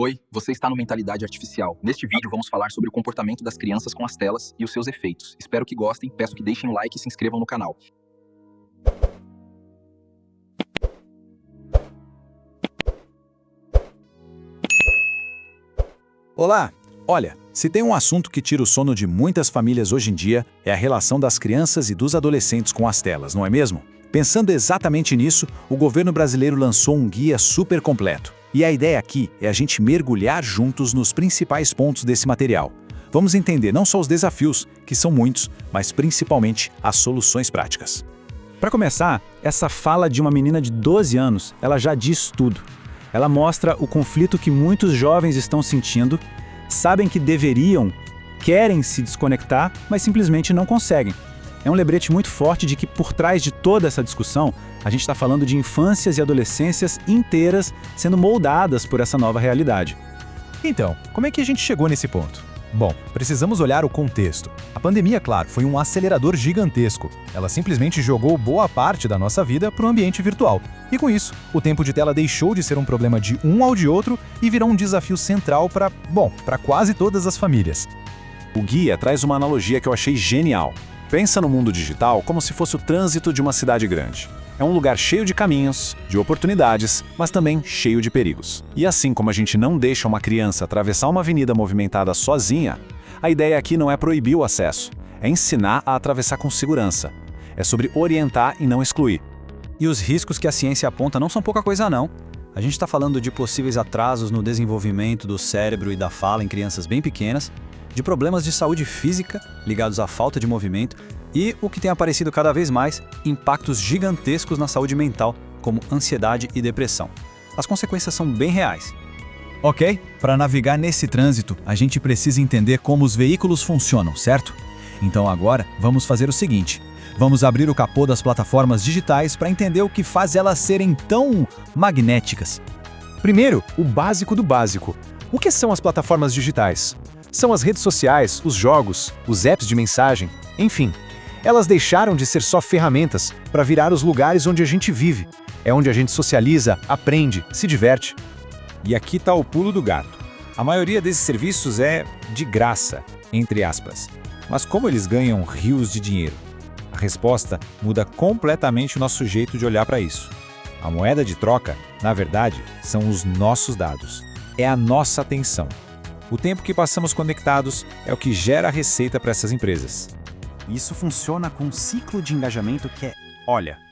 Oi, você está no Mentalidade Artificial. Neste vídeo vamos falar sobre o comportamento das crianças com as telas e os seus efeitos. Espero que gostem, peço que deixem o like e se inscrevam no canal. Olá! Olha, se tem um assunto que tira o sono de muitas famílias hoje em dia, é a relação das crianças e dos adolescentes com as telas, não é mesmo? Pensando exatamente nisso, o governo brasileiro lançou um guia super completo. E a ideia aqui é a gente mergulhar juntos nos principais pontos desse material. Vamos entender não só os desafios, que são muitos, mas principalmente as soluções práticas. Para começar, essa fala de uma menina de 12 anos, ela já diz tudo. Ela mostra o conflito que muitos jovens estão sentindo, sabem que deveriam, querem se desconectar, mas simplesmente não conseguem. É um lembrete muito forte de que por trás de toda essa discussão, a gente está falando de infâncias e adolescências inteiras sendo moldadas por essa nova realidade. Então, como é que a gente chegou nesse ponto? Bom, precisamos olhar o contexto. A pandemia, claro, foi um acelerador gigantesco. Ela simplesmente jogou boa parte da nossa vida para o ambiente virtual. E com isso, o tempo de tela deixou de ser um problema de um ao de outro e virou um desafio central para quase todas as famílias. O guia traz uma analogia que eu achei genial. Pensa no mundo digital como se fosse o trânsito de uma cidade grande. É um lugar cheio de caminhos, de oportunidades, mas também cheio de perigos. E assim como a gente não deixa uma criança atravessar uma avenida movimentada sozinha, a ideia aqui não é proibir o acesso, é ensinar a atravessar com segurança. É sobre orientar e não excluir. E os riscos que a ciência aponta não são pouca coisa não. A gente está falando de possíveis atrasos no desenvolvimento do cérebro e da fala em crianças bem pequenas, de problemas de saúde física ligados à falta de movimento e, o que tem aparecido cada vez mais, impactos gigantescos na saúde mental, como ansiedade e depressão. As consequências são bem reais. Ok, para navegar nesse trânsito, a gente precisa entender como os veículos funcionam, certo? Então agora, vamos fazer o seguinte. Vamos abrir o capô das plataformas digitais para entender o que faz elas serem tão magnéticas. Primeiro, o básico do básico. O que são as plataformas digitais? São as redes sociais, os jogos, os apps de mensagem, enfim. Elas deixaram de ser só ferramentas para virar os lugares onde a gente vive. É onde a gente socializa, aprende, se diverte. E aqui está o pulo do gato. A maioria desses serviços é de graça, entre aspas. Mas como eles ganham rios de dinheiro? A resposta muda completamente o nosso jeito de olhar para isso. A moeda de troca, na verdade, são os nossos dados. É a nossa atenção. O tempo que passamos conectados é o que gera a receita para essas empresas. Isso funciona com um ciclo de engajamento que é,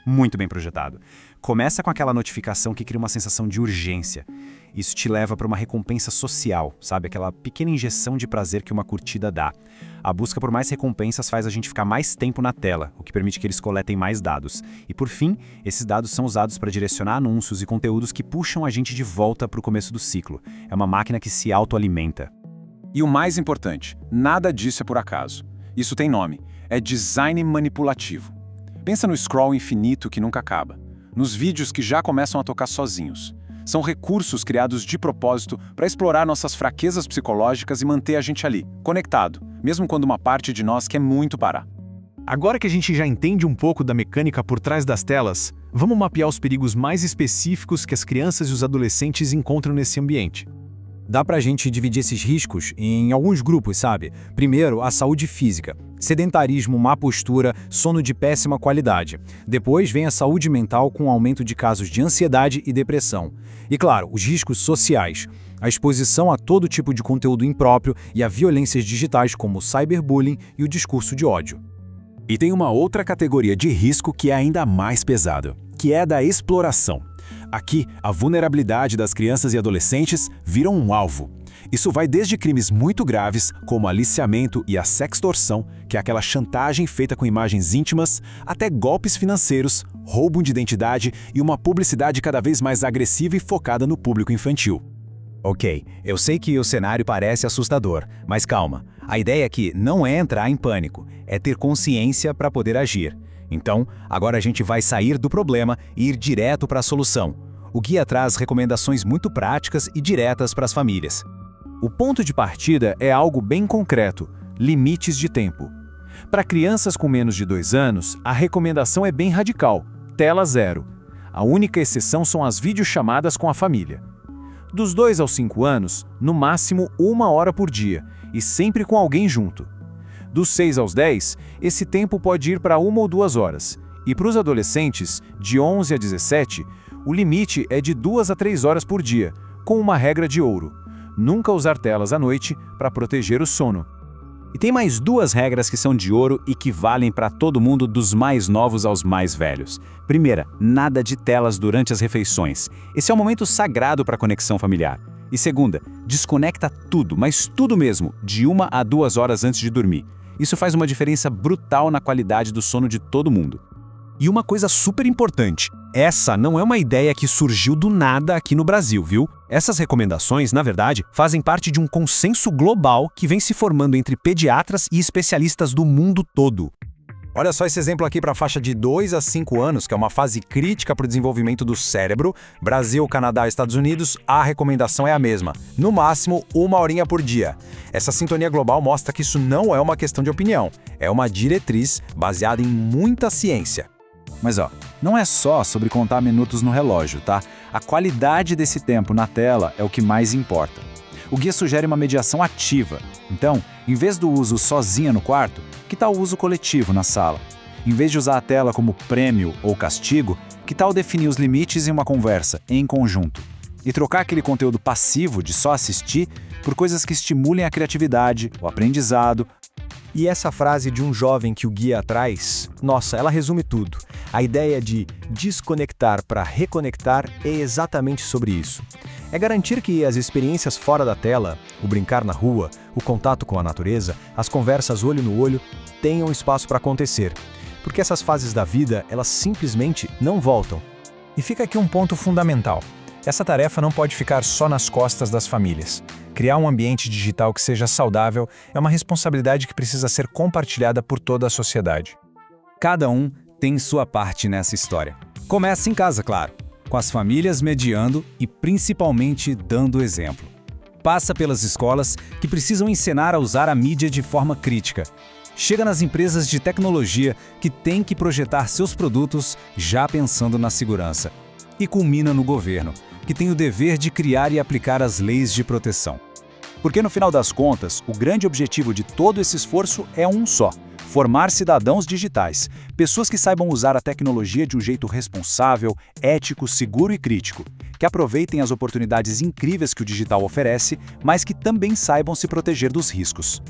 muito bem projetado. Começa com aquela notificação que cria uma sensação de urgência. Isso te leva para uma recompensa social, sabe? Aquela pequena injeção de prazer que uma curtida dá. A busca por mais recompensas faz a gente ficar mais tempo na tela, o que permite que eles coletem mais dados. E por fim, esses dados são usados para direcionar anúncios e conteúdos que puxam a gente de volta para o começo do ciclo. É uma máquina que se autoalimenta. E o mais importante, nada disso é por acaso. Isso tem nome. É design manipulativo. Pensa no scroll infinito que nunca acaba. Nos vídeos que já começam a tocar sozinhos. São recursos criados de propósito para explorar nossas fraquezas psicológicas e manter a gente ali, conectado, mesmo quando uma parte de nós quer muito parar. Agora que a gente já entende um pouco da mecânica por trás das telas, vamos mapear os perigos mais específicos que as crianças e os adolescentes encontram nesse ambiente. Dá pra gente dividir esses riscos em alguns grupos, sabe? Primeiro, a saúde física. Sedentarismo, má postura, sono de péssima qualidade. Depois vem a saúde mental com o aumento de casos de ansiedade e depressão. E claro, os riscos sociais. A exposição a todo tipo de conteúdo impróprio e a violências digitais como o cyberbullying e o discurso de ódio. E tem uma outra categoria de risco que é ainda mais pesado, que é a da exploração. Aqui, a vulnerabilidade das crianças e adolescentes viram um alvo. Isso vai desde crimes muito graves, como aliciamento e a sextorção, que é aquela chantagem feita com imagens íntimas, até golpes financeiros, roubo de identidade e uma publicidade cada vez mais agressiva e focada no público infantil. Ok, eu sei que o cenário parece assustador, mas calma. A ideia aqui não é entrar em pânico, é ter consciência para poder agir. Então, agora a gente vai sair do problema e ir direto para a solução. O guia traz recomendações muito práticas e diretas para as famílias. O ponto de partida é algo bem concreto: limites de tempo. Para crianças com menos de 2 anos, a recomendação é bem radical: tela zero. A única exceção são as videochamadas com a família. Dos 2 aos 5 anos, no máximo 1 hora por dia, e sempre com alguém junto. Dos 6 aos 10, esse tempo pode ir para 1 ou 2 horas. E para os adolescentes, de 11 a 17, o limite é de 2 a 3 horas por dia, com uma regra de ouro: nunca usar telas à noite para proteger o sono. E tem mais 2 regras que são de ouro e que valem para todo mundo, dos mais novos aos mais velhos. Primeira, nada de telas durante as refeições. Esse é um momento sagrado para a conexão familiar. E segunda, desconecta tudo, mas tudo mesmo, de 1 a 2 horas antes de dormir. Isso faz uma diferença brutal na qualidade do sono de todo mundo. E uma coisa super importante, essa não é uma ideia que surgiu do nada aqui no Brasil, viu? Essas recomendações, na verdade, fazem parte de um consenso global que vem se formando entre pediatras e especialistas do mundo todo. Olha só esse exemplo aqui para a faixa de 2 a 5 anos, que é uma fase crítica para o desenvolvimento do cérebro. Brasil, Canadá e Estados Unidos, a recomendação é a mesma. No máximo, 1 horinha por dia. Essa sintonia global mostra que isso não é uma questão de opinião. É uma diretriz baseada em muita ciência. Mas não é só sobre contar minutos no relógio, tá? A qualidade desse tempo na tela é o que mais importa. O guia sugere uma mediação ativa. Então, em vez do uso sozinha no quarto, que tal o uso coletivo na sala? Em vez de usar a tela como prêmio ou castigo, que tal definir os limites em uma conversa, em conjunto? E trocar aquele conteúdo passivo de só assistir por coisas que estimulem a criatividade, o aprendizado. E essa frase de um jovem que o guia traz, nossa, ela resume tudo. A ideia de desconectar para reconectar é exatamente sobre isso. É garantir que as experiências fora da tela, o brincar na rua, o contato com a natureza, as conversas olho no olho, tenham espaço para acontecer. Porque essas fases da vida, elas simplesmente não voltam. E fica aqui um ponto fundamental. Essa tarefa não pode ficar só nas costas das famílias. Criar um ambiente digital que seja saudável é uma responsabilidade que precisa ser compartilhada por toda a sociedade. Cada um tem sua parte nessa história. Começa em casa, claro, com as famílias mediando e principalmente dando exemplo. Passa pelas escolas, que precisam ensinar a usar a mídia de forma crítica. Chega nas empresas de tecnologia, que têm que projetar seus produtos já pensando na segurança. E culmina no governo, que tem o dever de criar e aplicar as leis de proteção. Porque no final das contas, o grande objetivo de todo esse esforço é um só: formar cidadãos digitais, pessoas que saibam usar a tecnologia de um jeito responsável, ético, seguro e crítico, que aproveitem as oportunidades incríveis que o digital oferece, mas que também saibam se proteger dos riscos.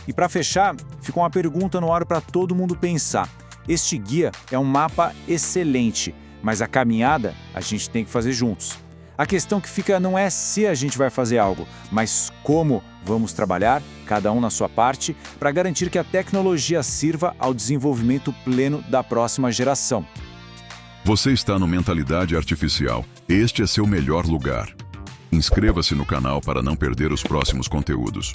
E para fechar, fica uma pergunta no ar para todo mundo pensar. Este guia é um mapa excelente, mas a caminhada a gente tem que fazer juntos. A questão que fica não é se a gente vai fazer algo, mas como vamos trabalhar, cada um na sua parte, para garantir que a tecnologia sirva ao desenvolvimento pleno da próxima geração. Você está no Mentalidade Artificial. Este é seu melhor lugar. Inscreva-se no canal para não perder os próximos conteúdos.